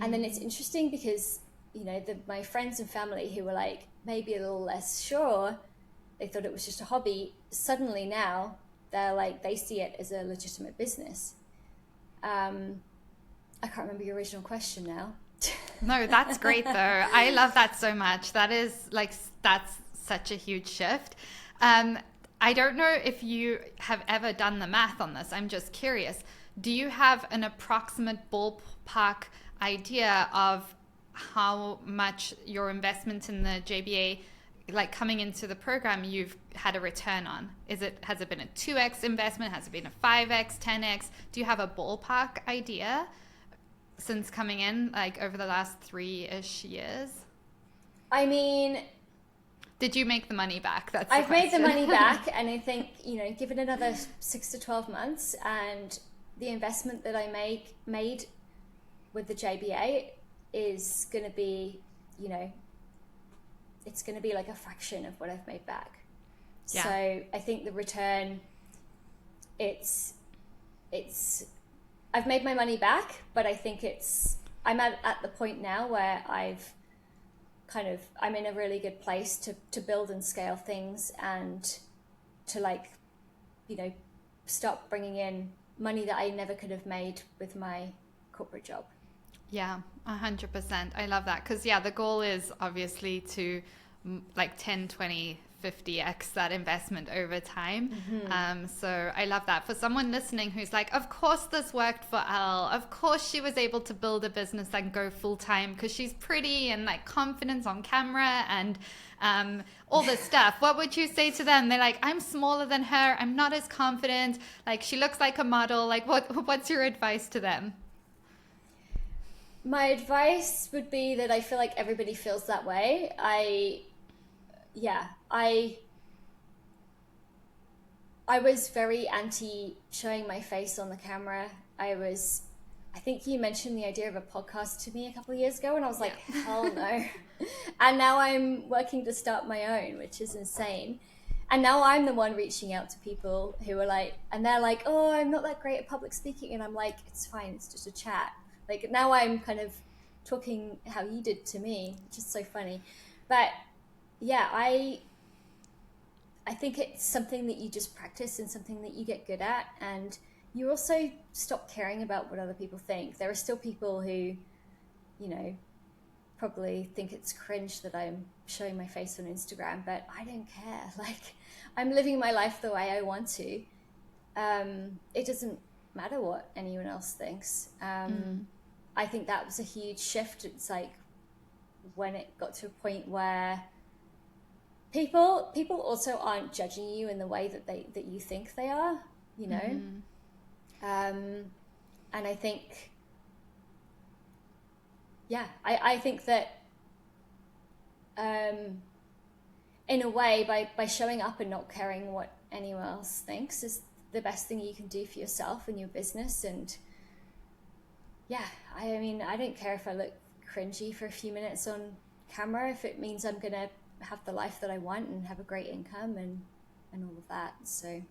And then it's interesting because, you know, my friends and family who were like maybe a little less sure, they thought it was just a hobby, suddenly now they're like, they see it as a legitimate business. I can't remember your original question now. No, that's great though. I love that so much. That's such a huge shift. I don't know if you have ever done the math on this. I'm just curious. Do you have an approximate ballpark idea of how much your investment in the JBA, like coming into the program, you've had a return on? Has it been a 2x investment? Has it been a 5x, 10x? Do you have a ballpark idea since coming in, like over the last 3-ish years? I mean, did you make the money back? I've made the money back, and I think, give it another 6 to 12 months, and the investment that I made with the JBA is going to be, it's going to be like a fraction of what I've made back. Yeah. So I think the return, I've made my money back, but I think I'm at the point now where I'm in a really good place to build and scale things, and to stop bringing in money that I never could have made with my corporate job. Yeah, 100%. I love that. Because the goal is obviously to 10, 20, 50x that investment over time. Mm-hmm. So I love that. For someone listening who's like, of course this worked for Elle. Of course she was able to build a business and go full time because she's pretty and confidence on camera and all this stuff. What would you say to them? They're like, I'm smaller than her. I'm not as confident. She looks like a model. What's your advice to them? My advice would be that I feel like everybody feels that way. I was very anti showing my face on the camera. I think you mentioned the idea of a podcast to me a couple of years ago, and I was like, hell no. And now I'm working to start my own, which is insane. And now I'm the one reaching out to people who are and they're like, oh, I'm not that great at public speaking. And I'm like, it's fine, it's just a chat. Now I'm kind of talking how you did to me, which is so funny. But yeah, I think it's something that you just practice and something that you get good at. And you also stop caring about what other people think. There are still people who, probably think it's cringe that I'm showing my face on Instagram, but I don't care. I'm living my life the way I want to. It doesn't matter what anyone else thinks. I think that was a huge shift. It's when it got to a point where people also aren't judging you in the way that you think they are, Mm-hmm. And I think, I think that in a way, by showing up and not caring what anyone else thinks is the best thing you can do for yourself and your business. And I don't care if I look cringy for a few minutes on camera, if it means I'm gonna have the life that I want and have a great income and all of that. So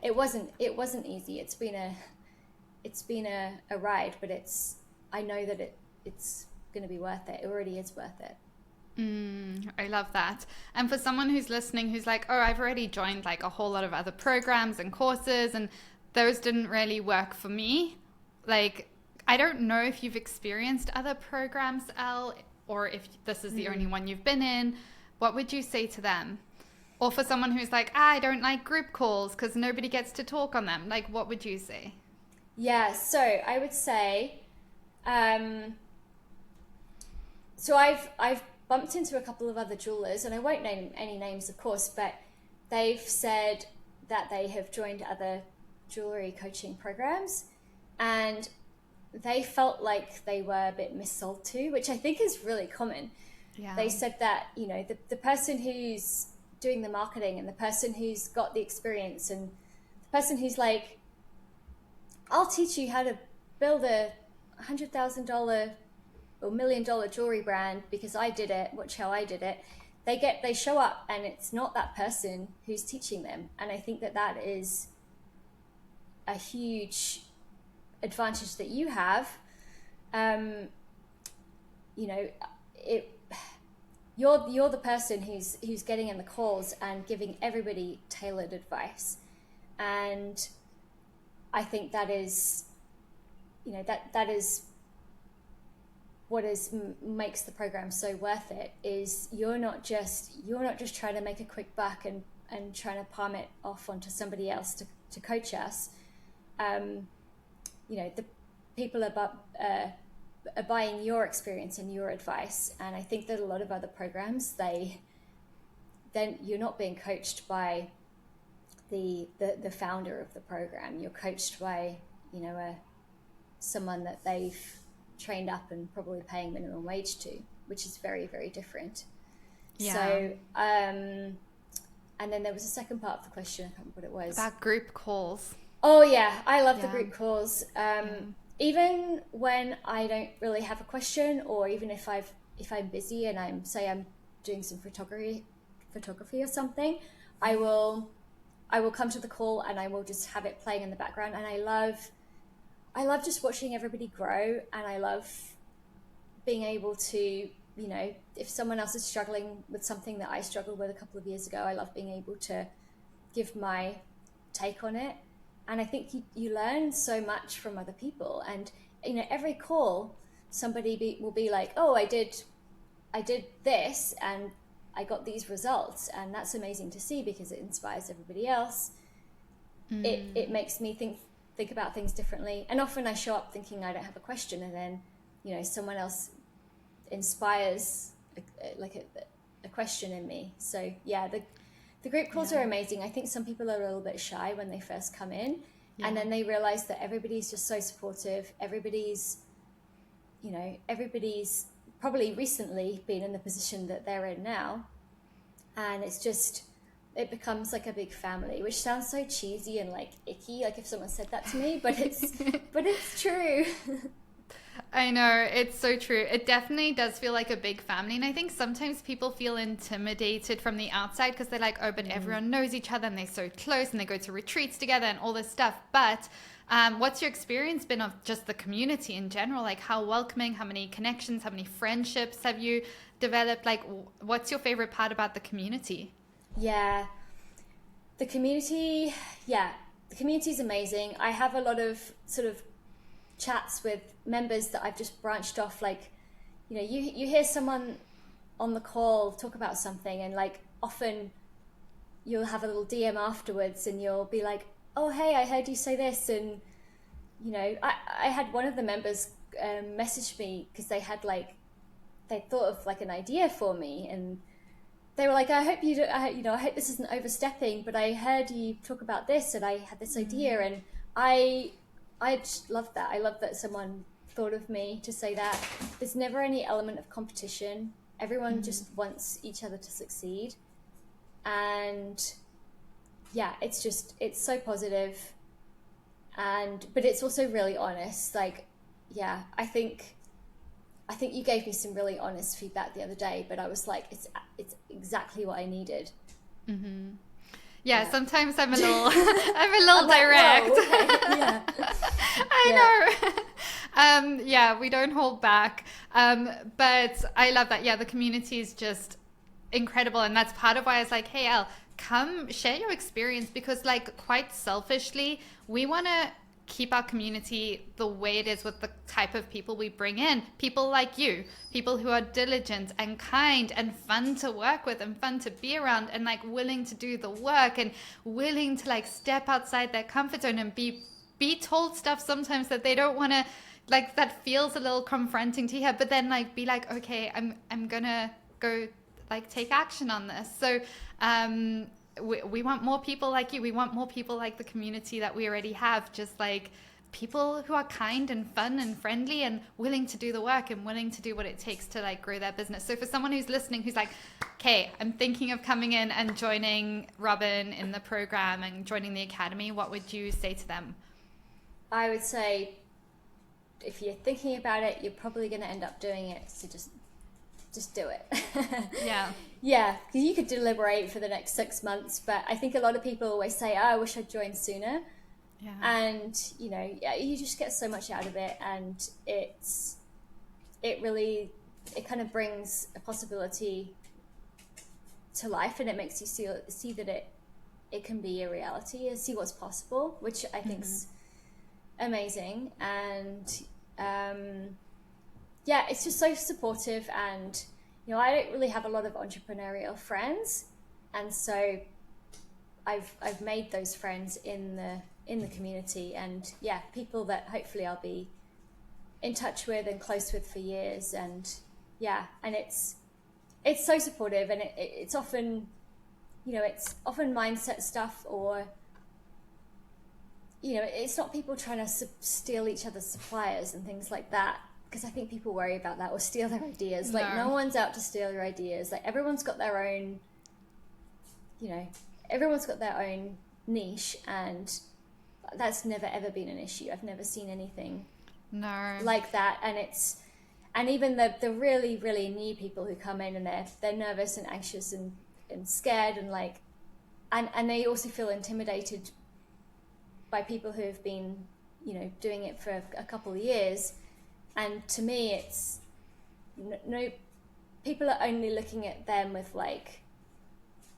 it wasn't easy. It's been a ride, but I know that it's gonna be worth it. It already is worth it. I love that. And for someone who's listening who's like, oh, I've already joined a whole lot of other programs and courses and those didn't really work for me, I don't know if you've experienced other programs, Elle, or if this is the only one you've been in. What would you say to them? Or for someone who's like, I don't like group calls because nobody gets to talk on them. What would you say? Yeah, so I would say, so I've bumped into a couple of other jewelers, and I won't name any names, of course, but they've said that they have joined other jewelry coaching programs, and they felt like they were a bit missold to, which I think is really common. Yeah. They said that, the person who's doing the marketing and the person who's got the experience and the person who's like, I'll teach you how to build a $100,000 or $1 million jewelry brand because I did it, watch how I did it. They show up and it's not that person who's teaching them. And I think that is a huge advantage that you have. you're the person who's getting in the calls and giving everybody tailored advice. And I think that is, that is what makes the program so worth it, is you're not just trying to make a quick buck and trying to palm it off onto somebody else to coach us. The people are buying your experience and your advice. And I think that a lot of other programs, then you're not being coached by the founder of the program. You're coached by, someone that they've trained up and probably paying minimum wage to, which is very, very different. Yeah. So, and then there was a second part of the question. I can't remember what it was. About group calls. Oh yeah, I love the group calls. Even when I don't really have a question, or even if I'm busy and I'm doing some photography or something, I will come to the call and I will just have it playing in the background. And I love just watching everybody grow, and I love being able to, if someone else is struggling with something that I struggled with a couple of years ago, I love being able to give my take on it. And I think you learn so much from other people. And, every call, somebody will be like, oh, I did this and I got these results. And that's amazing to see, because it inspires everybody else. It makes me think about things differently. And often I show up thinking I don't have a question, and then, someone else inspires a question in me. So yeah, the group calls are amazing. I think some people are a little bit shy when they first come in, and then they realize that everybody's just so supportive. Everybody's probably recently been in the position that they're in now. And it becomes like a big family, which sounds so cheesy and like icky, like if someone said that to me, but it's true. I know, it's so true. It definitely does feel like a big family. And I think sometimes people feel intimidated from the outside because they're like, oh, but everyone knows each other and they're so close and they go to retreats together and all this stuff. But what's your experience been of just the community in general? Like, how welcoming, how many connections, how many friendships have you developed? Like, what's your favorite part about the community? Yeah, the community is amazing. I have a lot of sort of chats with members that I've just branched off. Like, you hear someone on the call talk about something, and like often you'll have a little DM afterwards and you'll be like, oh, hey, I heard you say this. And, I had one of the members message me because they thought of like an idea for me, and they were like, I hope I hope this isn't overstepping, but I heard you talk about this and I had this idea. And I just love that. I love that someone thought of me to say that. There's never any element of competition. Everyone just wants each other to succeed. And yeah, it's so positive. But it's also really honest. Like, yeah, I think you gave me some really honest feedback the other day, but I was like, it's exactly what I needed. Mm-hmm. Yeah, sometimes I'm a little direct. Like, okay. Yeah. I know. Yeah, we don't hold back. But I love that. Yeah, the community is just incredible. And that's part of why I was like, hey, Elle, come share your experience, because like quite selfishly, we want to keep our community the way it is with the type of people we bring in. People like you, people who are diligent and kind and fun to work with and fun to be around, and like willing to do the work and willing to like step outside their comfort zone and be told stuff sometimes that they don't want to, like, that feels a little confronting to hear, but then like be like, okay, I'm gonna go like take action on this. So we want more people like you. We want more people like the community that we already have, just like people who are kind and fun and friendly and willing to do the work and willing to do what it takes to like grow their business. So for someone who's listening, who's like, okay, I'm thinking of coming in and joining Robyn in the program and joining the academy, what would you say to them? I would say, if you're thinking about it, you're probably going to end up doing it. So just do it. Yeah, because you could deliberate for the next 6 months, but I think a lot of people always say, oh, I wish I'd joined sooner. Yeah. And you just get so much out of it, and it kind of brings a possibility to life, and it makes you see that it can be a reality and see what's possible, which I think's amazing. And yeah, it's just so supportive. And I don't really have a lot of entrepreneurial friends, and so I've made those friends in the community, and yeah, people that hopefully I'll be in touch with and close with for years. And yeah, and it's so supportive, and it's often it's often mindset stuff, or it's not people trying to steal each other's suppliers and things like that, because I think people worry about that, or steal their ideas. Like, no one's out to steal your ideas. Like, everyone's got their own niche, and that's never ever been an issue. I've never seen anything like that. And even the really, really new people who come in, and they're nervous and anxious and scared, and like, and they also feel intimidated by people who have been doing it for a couple of years. And to me, it's no, people are only looking at them with like,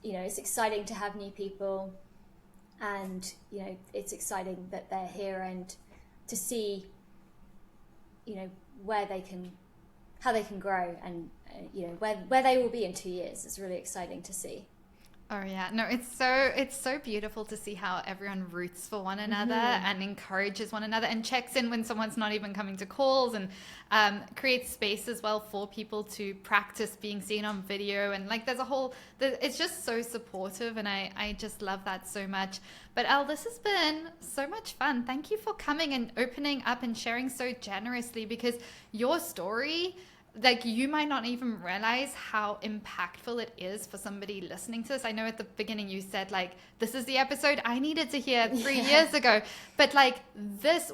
it's exciting to have new people, and it's exciting that they're here, and to see how they can grow, and where they will be in 2 years. It's really exciting to see. Oh yeah, no, it's so beautiful to see how everyone roots for one another and encourages one another, and checks in when someone's not even coming to calls, and creates space as well for people to practice being seen on video. And like, it's just so supportive, and I just love that so much. But Elle, this has been so much fun. Thank you for coming and opening up and sharing so generously, because your story, like, you might not even realize how impactful it is for somebody listening to this. I know at the beginning you said, like, this is the episode I needed to hear 3 years ago. But like,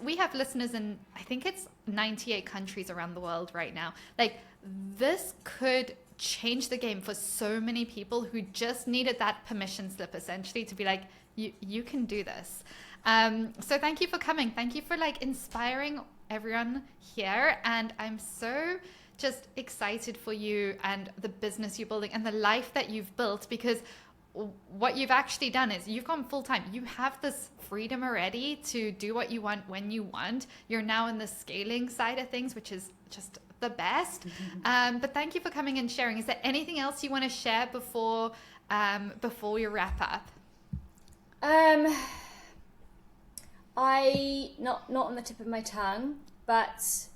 we have listeners in, I think it's 98 countries around the world right now. Like, this could change the game for so many people who just needed that permission slip, essentially, to be like, you can do this. So thank you for coming. Thank you for like inspiring everyone here. And I'm so just excited for you and the business you're building and the life that you've built, because what you've actually done is you've gone full time. You have this freedom already to do what you want when you want. You're now in the scaling side of things, which is just the best. But thank you for coming and sharing. Is there anything else you want to share before we wrap up? Not on the tip of my tongue, but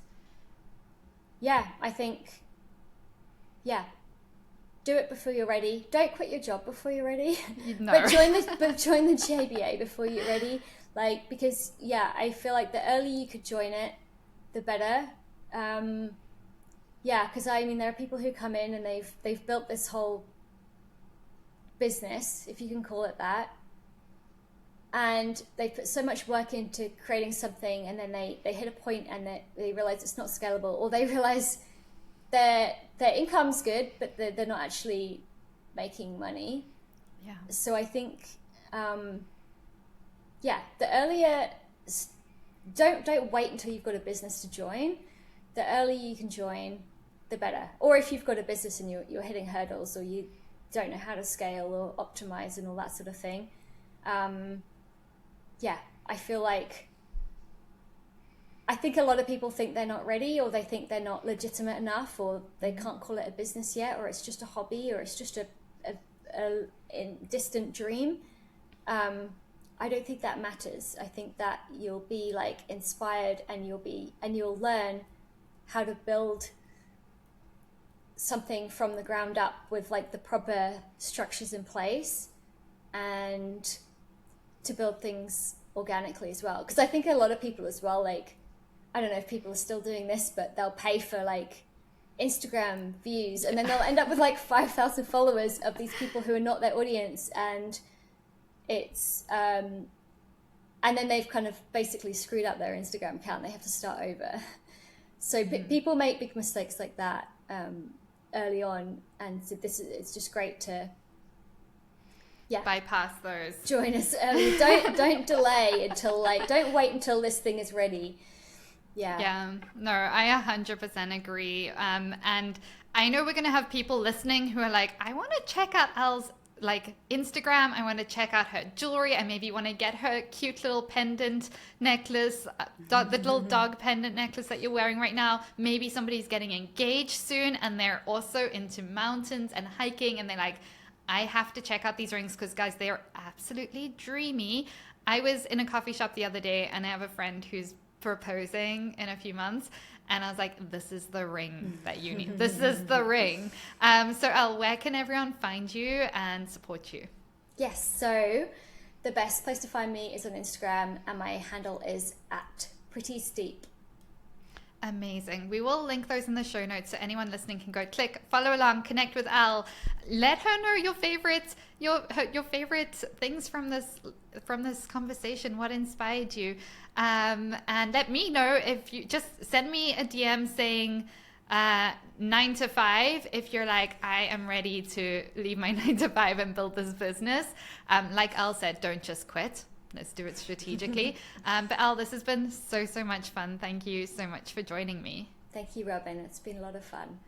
yeah, I think, do it before you're ready. Don't quit your job before you're ready. No. but join the JBA before you're ready. Like, because I feel like the earlier you could join it, the better. Because I mean, there are people who come in and they've built this whole business, if you can call it that, and they put so much work into creating something, and then they hit a point and they realize it's not scalable, or they realize their income's good, but they're not actually making money. Yeah. So I think, the earlier, don't wait until you've got a business to join. The earlier you can join, the better. Or if you've got a business and you're hitting hurdles, or you don't know how to scale or optimize and all that sort of thing. I feel like, I think a lot of people think they're not ready, or they think they're not legitimate enough, or they can't call it a business yet, or it's just a hobby, or it's just a distant dream. I don't think that matters. I think that you'll be like inspired, and you'll learn how to build something from the ground up with like the proper structures in place, and to build things organically as well. Because I think a lot of people as well, like, I don't know if people are still doing this, but they'll pay for like Instagram views, and then they'll end up with like 5,000 followers of these people who are not their audience, and it's and then they've kind of basically screwed up their Instagram account. They have to start over. So people make big mistakes like that early on, and so it's just great to bypass those. Join us early. Don't delay until don't wait until this thing is ready. Yeah. No, I 100% agree. And I know we're going to have people listening who are like, I want to check out Elle's like Instagram. I want to check out her jewelry. I maybe want to get her cute little pendant necklace, the little dog pendant necklace that you're wearing right now. Maybe somebody's getting engaged soon and they're also into mountains and hiking, and they're like, I have to check out these rings because, guys, they are absolutely dreamy. I was in a coffee shop the other day and I have a friend who's proposing in a few months, and I was like, this is the ring that you need. This is the ring. So Elle, where can everyone find you and support you? Yes, so the best place to find me is on Instagram, and my handle is at Pretty Steep. Amazing. We will link those in the show notes so anyone listening can go click, follow along, connect with Elle. Let her know your favorite things from this conversation. What inspired you? And let me know if you just send me a DM saying 9 to 5 if you're like, I am ready to leave my 9 to 5 and build this business. Like Elle said, don't just quit. Let's do it strategically. But Elle, this has been so much fun. Thank you so much for joining me. Thank you, Robyn. It's been a lot of fun.